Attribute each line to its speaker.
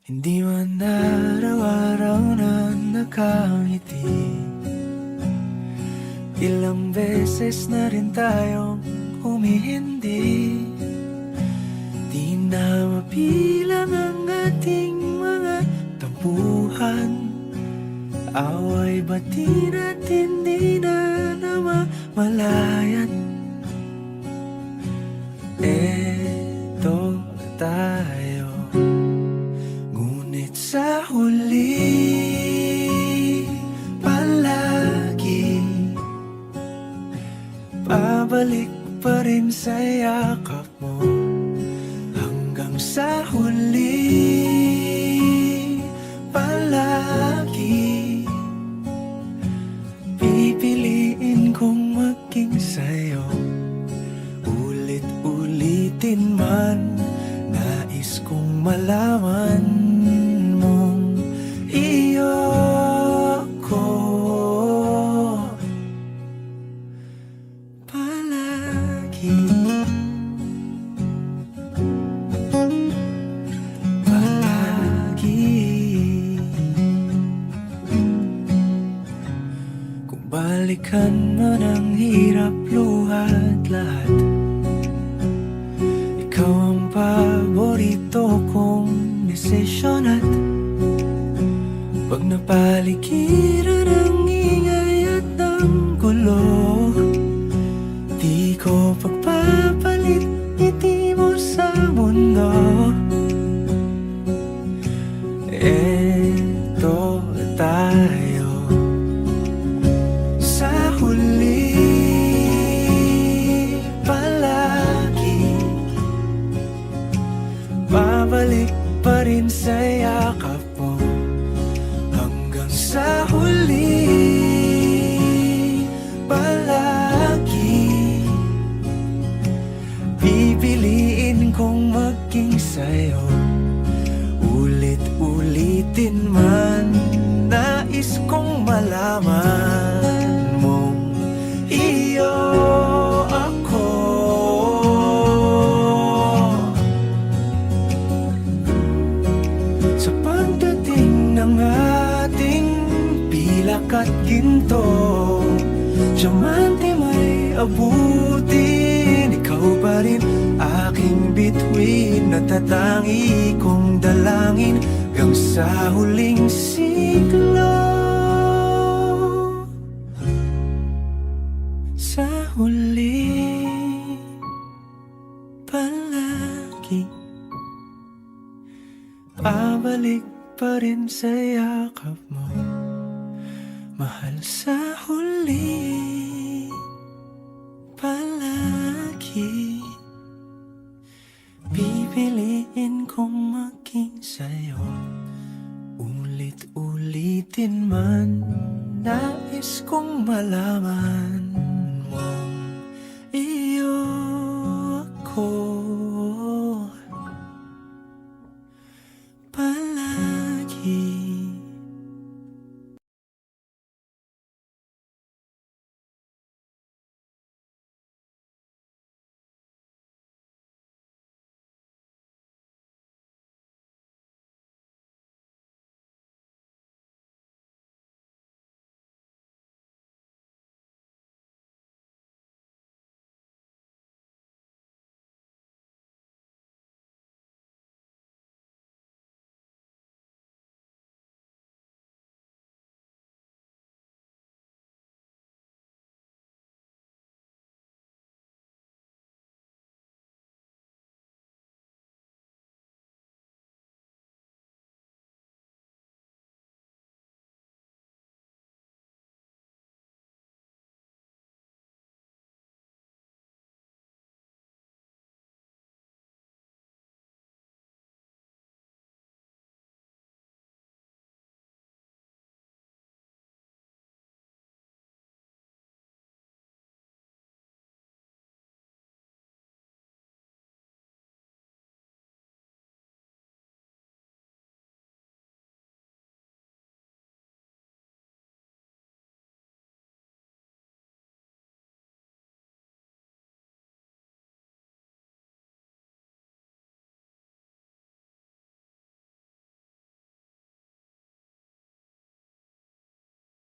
Speaker 1: Hindi man araw-araw na nakangiti. Ilang beses na rin tayong humihindi. Di na mapilang ang ating mga tampuhan. Away bati natin di na namamalayan. Eto tayo, ngunit sa huli palagi pabalik pa rin sa yakap mo. Hanggang sa huli palagi pipiliin kong maging sa'yo. Ulit-ulitin man, nais kong malaman mong iyo ko palagi. Kung balikan man ang hirap, luhat lahat, ikaw ang paborito kong desisyon. At pag napaligiran ang ingay at ang gulo, di ko pagpapalit ngiti mo sa mundo. Eto tayo sa huli palagi, babalik pa rin sa yakap mo. Hanggang sa huli palagi pipiliin kong maging sa'yo. Ulit-ulitin man, nais kong malaman mong iyo ako. Sa pagdating ng ating pilak at ginto, diamante may abutin, ikaw pa rin aking bituin. Natatangi kong dalangin hanggang sa huling siglo. Sa huli palagi pabalik pa rin sa yakap mo, mahal. Sa huli palagi pipiliin kong maging sa'yo. Ulit-ulitin man, nais kong malaman